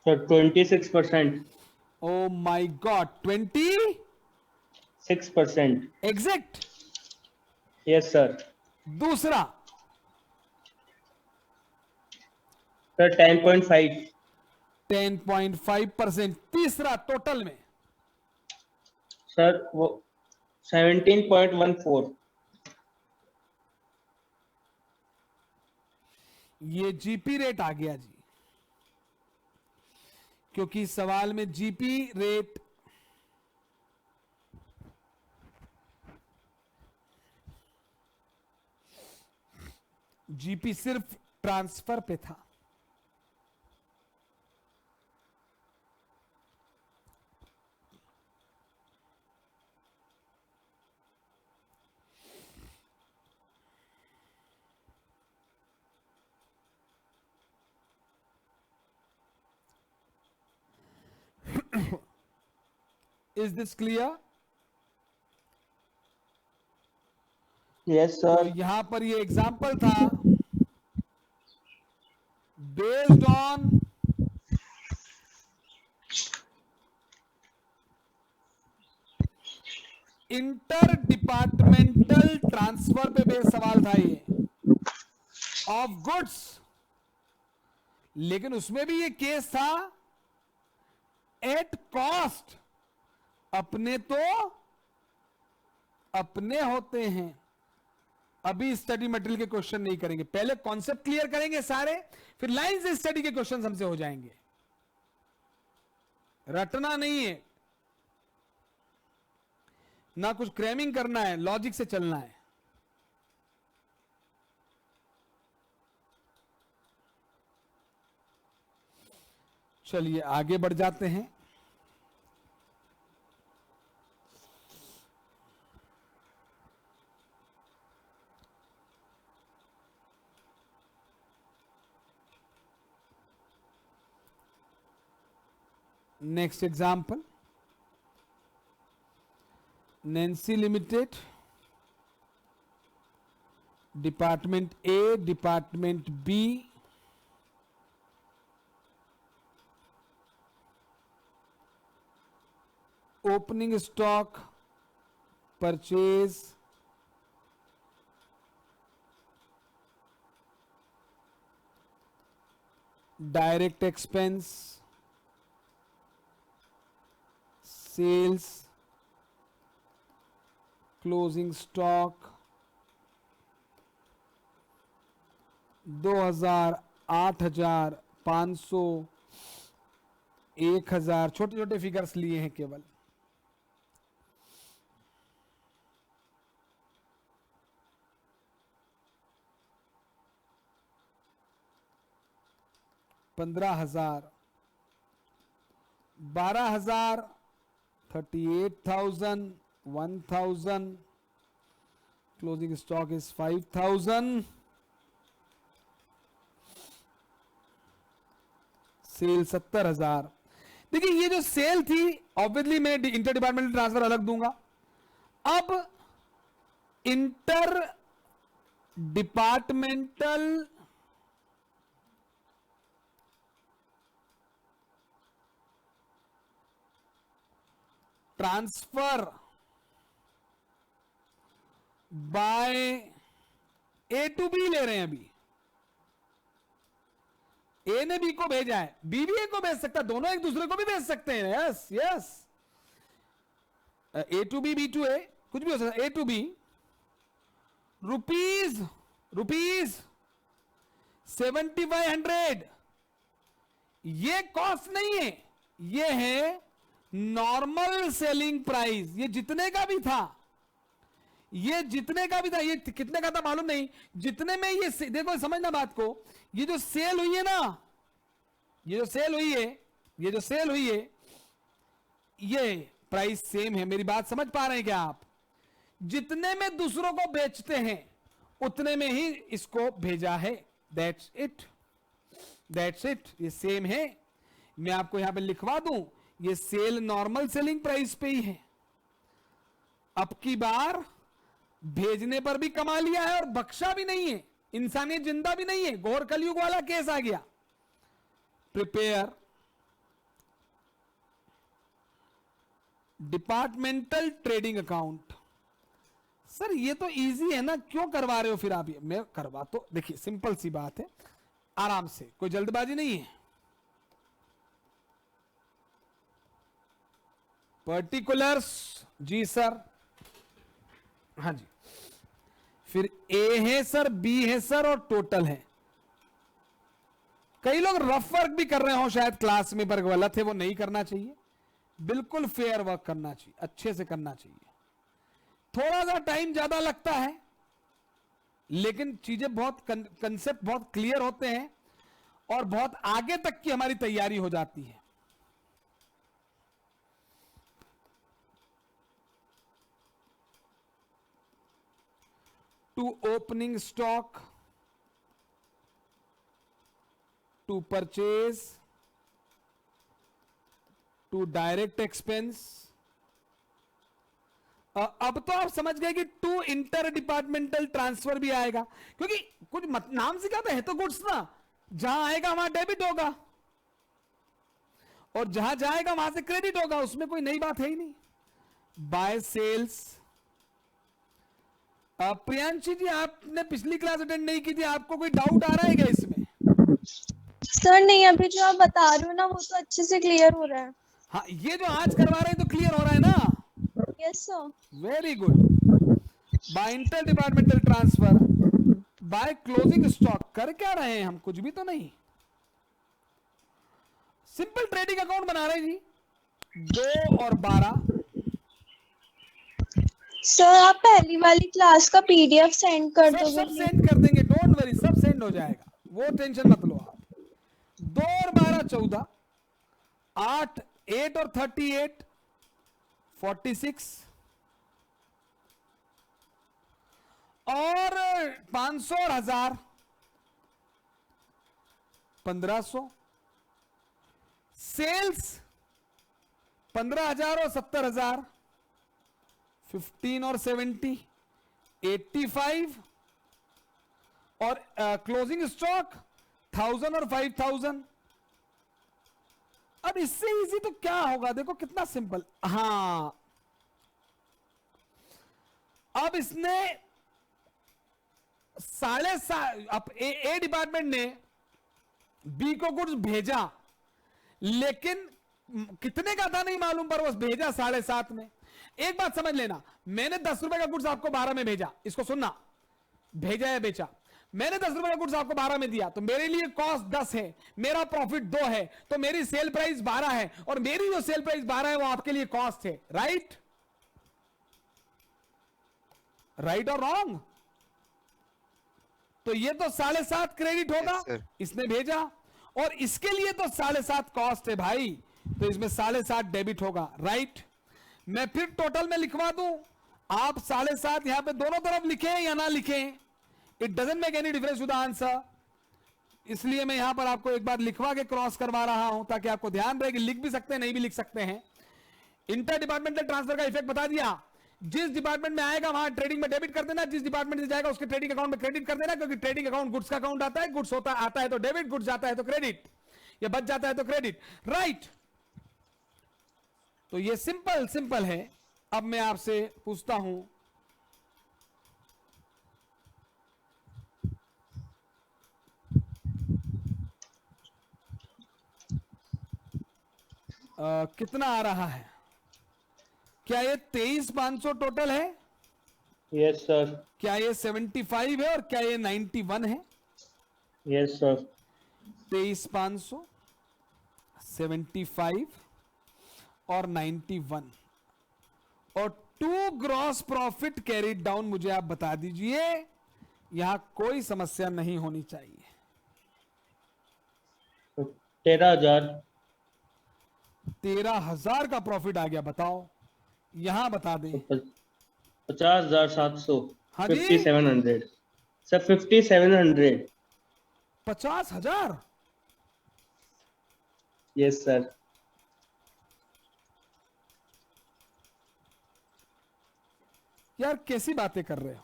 Sir 26%। Oh my God, 26 6%। Exact. Yes sir. दूसरा सर 10.5। 10.5%। तीसरा टोटल में सर वो 17.14। ये जीपी रेट आ गया जी, क्योंकि सवाल में जीपी रेट जीपी सिर्फ ट्रांसफर पे था। Is this clear? यस तो सर। यहां पर ये एग्जाम्पल था based on inter departmental transfer पे बेस्ड सवाल था ये, ऑफ गुड्स। लेकिन उसमें भी ये केस था एट कॉस्ट। अपने तो अपने होते हैं। अभी स्टडी मटेरियल के क्वेश्चन नहीं करेंगे, पहले कॉन्सेप्ट क्लियर करेंगे सारे, फिर लाइन से स्टडी के क्वेश्चन हमसे हो जाएंगे। रटना नहीं है, ना कुछ क्रैमिंग करना है, लॉजिक से चलना है। चलिए आगे बढ़ जाते हैं। Next example, Nancy limited, department A, department B, opening stock, purchase, direct expense, sales, closing stock, 2000, 8000, 500, 1000, छोटे छोटे फिगर्स लिए हैं केवल। $15,000, 12,000, 38,000, 1,000, closing stock is 5,000, सेल 70,000। देखिए ये जो सेल थी, ऑब्वियसली मैं इंटर डिपार्टमेंटल ट्रांसफर अलग दूंगा। अब inter departmental transfer by A to B ले रहे हैं। अभी ए ने बी को भेजा है, बी भी ए को भेज सकता है, दोनों एक दूसरे को भी भेज सकते हैं। Yes yes, A to B, B to A, कुछ भी हो सकता है। ए टू बी, रुपीज 7,500, ये कॉस्ट नहीं है, ये है नॉर्मल सेलिंग प्राइस। ये जितने का भी था, ये जितने का भी था, ये कितने का था मालूम नहीं, जितने में ये देखो समझना बात को, ये जो सेल हुई है ना, ये जो सेल हुई है, ये जो सेल हुई है, ये प्राइस सेम है। मेरी बात समझ पा रहे हैं क्या आप? जितने में दूसरों को बेचते हैं उतने में ही इसको भेजा है। That's it, that's it. ये सेम है, मैं आपको यहां पे लिखवा दूं, ये सेल नॉर्मल सेलिंग प्राइस पे ही है। अब की बार भेजने पर भी कमा लिया है और बख्शा भी नहीं है, इंसानियत जिंदा भी नहीं है, घोर कलयुग वाला केस आ गया। Prepare departmental trading account. Sir ये तो इजी है ना, क्यों करवा रहे हो फिर आप? ये मैं करवा, तो देखिए सिंपल सी बात है, आराम से, कोई जल्दबाजी नहीं है। पर्टिकुलर्स, जी सर, हाँ जी, फिर ए है सर, बी है सर, और टोटल है। कई लोग रफ वर्क भी कर रहे हो शायद क्लास में, पर गलत है, वो नहीं करना चाहिए। बिल्कुल फेयर वर्क करना चाहिए, अच्छे से करना चाहिए। थोड़ा सा टाइम ज्यादा लगता है, लेकिन चीजें बहुत कंसेप्ट बहुत क्लियर होते हैं और बहुत आगे तक की हमारी तैयारी हो जाती है। To opening stock, to purchase, to direct expense. अब तो आप समझ गए कि टू इंटर डिपार्टमेंटल ट्रांसफर भी आएगा, क्योंकि कुछ नाम से क्या है तो गुड्स ना, जहां आएगा वहां डेबिट होगा और जहां जाएगा वहां से क्रेडिट होगा, उसमें कोई नई बात है ही नहीं। Bye sales. प्रियांशी जी, आपने पिछली क्लास अटेंड नहीं की थी, आपको कोई डाउट आ रहा है क्या इसमें? सर नहीं, अभी जो आप बता रहे हो ना वो तो अच्छे से क्लियर हो रहा है। हाँ, ये जो आज करवा रहे हैं तो क्लियर हो रहा है ना? Yes sir. Very good. By inter departmental transfer, by closing stock, कर क्या रहे हैं हम? कुछ भी तो नहीं, सिंपल ट्रेडिंग अकाउंट बना रहे हैं जी। 2 और 12। सर आप पहली वाली क्लास का पीडीएफ सेंड कर सब दोगे? सेंड कर देंगे, डोंट वरी, सब सेंड हो जाएगा, वो टेंशन मत लो आप। 2 और 12 14, 8 8 और 38 46, और 500 और 1000 1500। सेल्स 15,000 और 70,000, 15 और 70 85, और क्लोजिंग स्टॉक 1000 और 5000। अब इससे इजी तो क्या होगा, देखो कितना सिंपल। हाँ, अब इसने 7.5, अब ए डिपार्टमेंट ने बी को गुड्स भेजा, लेकिन कितने का था नहीं मालूम, पर बस भेजा 7.5 में। एक बात समझ लेना, मैंने 10 रुपए का गुड्स आपको 12 में भेजा, इसको सुनना, भेजा या बेचा, मैंने 10 रुपए का गुड्स आपको 12 में दिया, तो मेरे लिए कॉस्ट 10 है, मेरा प्रॉफिट 2 है, तो मेरी सेल प्राइस 12 है, और मेरी जो सेल प्राइस 12 है वो आपके लिए कॉस्ट है। राइट? राइट और रॉन्ग? तो ये तो 7.5 क्रेडिट होगा, Yes, इसने भेजा, और इसके लिए तो 7.5 कॉस्ट है भाई, तो इसमें 7.5 डेबिट होगा। राइट? मैं फिर टोटल में लिखवा दूं, आप 7.5 यहां पे दोनों तरफ लिखें या ना लिखें, it doesn't make any difference to the answer. इसलिए मैं यहां पर आपको एक बार लिखवा के क्रॉस करवा रहा हूं, ताकि आपको ध्यान रहे कि लिख भी सकते हैं, नहीं भी लिख सकते हैं। इंटर डिपार्टमेंटल ट्रांसफर का इफेक्ट बता दिया, जिस डिपार्टमेंट में आएगा वहां ट्रेडिंग में डेबिट कर देना, जिस डिपार्टमेंट से जाएगा उसके ट्रेडिंग अकाउंट में क्रेडिट कर देना, क्योंकि ट्रेडिंग अकाउंट गुड्स का अकाउंट आता है, गुड्स होता आता है तो डेबिट, गुड्स जाता है तो क्रेडिट, या बच जाता है तो क्रेडिट। राइट? तो ये सिंपल है। अब मैं आपसे पूछता हूं, कितना आ रहा है? क्या ये 23,500 टोटल है? Yes sir. क्या ये 75 है और क्या ये 91 है? Yes sir. 23,500, 75 और 91, और 2 ग्रॉस प्रॉफिट कैरिड डाउन। मुझे आप बता दीजिए, यहां कोई समस्या नहीं होनी चाहिए। 13,000। 13,000 का प्रॉफिट आ गया, बताओ, यहां बता दें। 50,700. हाँ जी? 5,700. सर 5,700. 50,000? Yes sir. यार कैसी बातें कर रहे हो?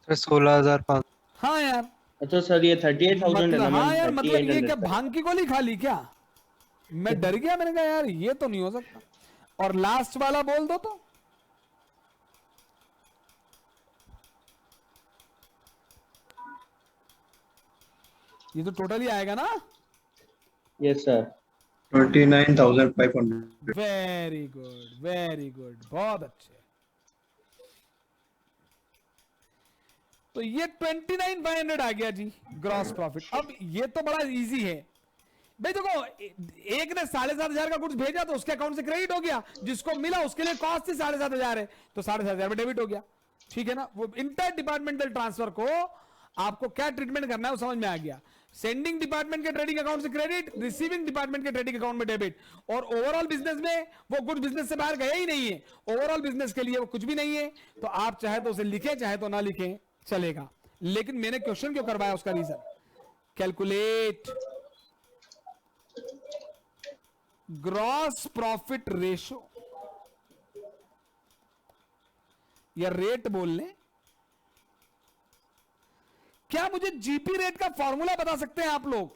सर 16,500। हाँ यार, अच्छा सर ये 38,000 है ना मतलब हाँ यार, मैम. मतलब ये क्या 3,800 भांग की गोली खा ली क्या? मैं डर गया, मैंने कहा यार ये तो नहीं हो सकता। और लास्ट वाला बोल दो तो। ये तो टोटली आएगा ना? Yes sir. 29,500. Very good, very good, बहुत अच्छे। तो ये 29,500 आ गया जी ग्रॉस प्रॉफिट। अब ये तो बड़ा इजी है भाई। देखो, एक ने 7,500 का कुछ भेजा तो उसके अकाउंट से क्रेडिट हो गया, जिसको मिला उसके लिए कॉस्ट थी 7,500 है, तो 7,500 में डेबिट हो गया। ठीक है ना? वो इंटर डिपार्टमेंटल ट्रांसफर को आपको क्या ट्रीटमेंट करना है वो समझ में आ गया। सेंडिंग डिपार्टमेंट के ट्रेडिंग अकाउंट से क्रेडिट, रिसीविंग डिपार्टमेंट के ट्रेडिंग अकाउंट में डेबिट। और ओवरऑल बिजनेस में वो कुछ बिजनेस से बाहर गया ही नहीं है, ओवरऑल बिजनेस के लिए वो कुछ भी नहीं है। तो आप चाहे तो उसे लिखें, चाहे तो ना लिखें, चलेगा। लेकिन मैंने क्वेश्चन क्यों करवाया उसका reason, calculate gross profit ratio या रेट बोल लें। क्या मुझे जीपी रेट का फॉर्मूला बता सकते हैं आप लोग?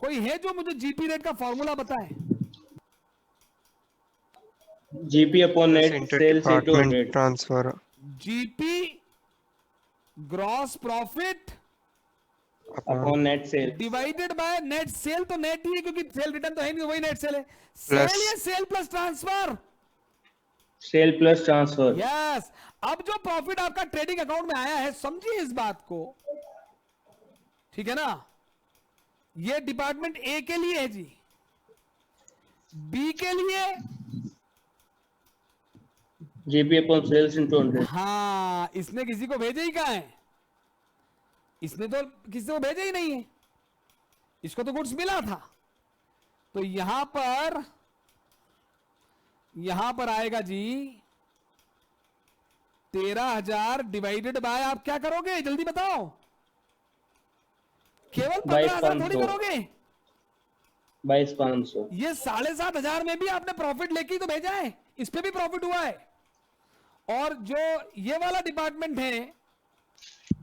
कोई है जो मुझे जीपी रेट का फॉर्मूला बताए? GP upon net sales into department 100. Transfer. GP gross profit upon net sales. Divided by net sale. तो नेट ही है क्योंकि सेल रिटर्न तो है नहीं, वही नेट सेल है। Plus- सेल या sale plus transfer? Sale plus transfer. Yes. अब जो प्रॉफिट आपका ट्रेडिंग अकाउंट में आया है, समझिए इस बात को, ठीक है ना? ये डिपार्टमेंट ए के लिए है जी, बी के लिए, जीपी अपॉन सेल्स इनटू 100. हाँ, इसने किसी को भेजा ही कहा है? इसने तो किसी को भेजा ही नहीं है, इसको तो गुड्स मिला था। तो यहां पर आएगा जी 13,000 डिवाइडेड बाय, आप क्या करोगे जल्दी बताओ? केवल 15,000 थोड़ी 22,500. करोगे। 22,500. ये 7,500 में भी आपने प्रॉफिट लेके ही तो भेजा है, इस पे भी प्रॉफिट हुआ है। और जो ये वाला डिपार्टमेंट है,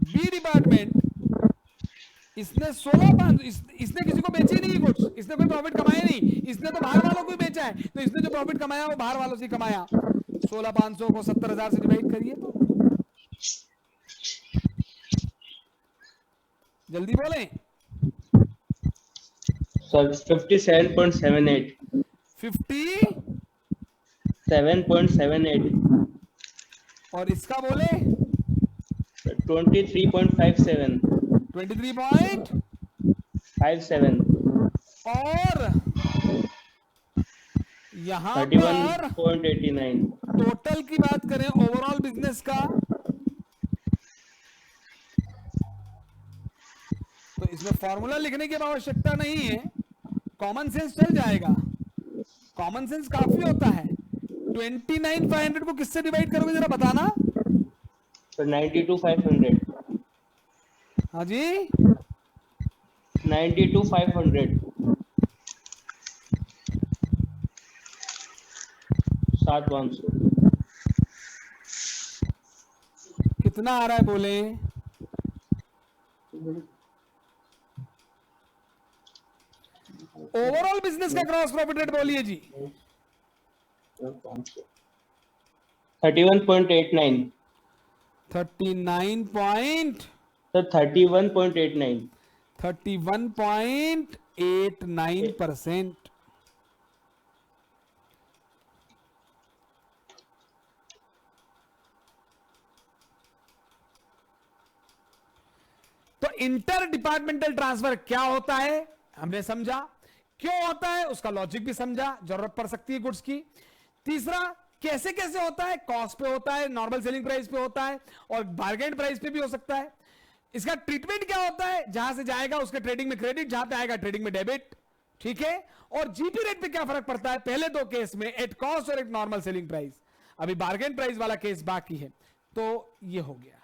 बी डिपार्टमेंट, इसने 16,500, इसने किसी को बेची नहीं कुछ, इसने कोई प्रॉफिट कमाया नहीं, इसने तो बाहर वालों को ही बेचा है। तो इसने जो प्रॉफिट कमाया वो बाहर वालों से कमाया। 16,500 को 70,000 से डिवाइड करिए तो जल्दी बोलें। सर 57.78. 7.78. और इसका बोले 23.57. 23.57। और यहां पर 31.89. टोटल की बात करें ओवरऑल बिजनेस का, तो इसमें फॉर्मूला लिखने की आवश्यकता नहीं है, कॉमन सेंस चल जाएगा। कॉमन सेंस काफी होता है। 29,500 को किससे डिवाइड करोगे जरा बताना? सर 92,500. हाँ जी, 92,500. 7,500. कितना आ रहा है बोले? ओवरऑल बिजनेस का ग्रॉस प्रॉफिट रेट बोलिए जी। 31.89. 39 पॉइंट सर 31.89. 31.89%। तो इंटर डिपार्टमेंटल ट्रांसफर क्या होता है हमने समझा, क्यों होता है उसका लॉजिक भी समझा, जरूरत पड़ सकती है गुड्स की। तीसरा, कैसे कैसे होता है, कॉस्ट पे होता है, नॉर्मल सेलिंग प्राइस पे होता है, और बार्गेन प्राइस पे भी हो सकता है। इसका ट्रीटमेंट क्या होता है, जहां से जाएगा उसके ट्रेडिंग में क्रेडिट, जहां पे आएगा ट्रेडिंग में डेबिट। ठीक है। और जीपी रेट पे क्या फर्क पड़ता है, पहले दो केस में एट कॉस्ट और एक नॉर्मल सेलिंग प्राइस। अभी बार्गेन प्राइस वाला केस बाकी है, तो ये हो गया।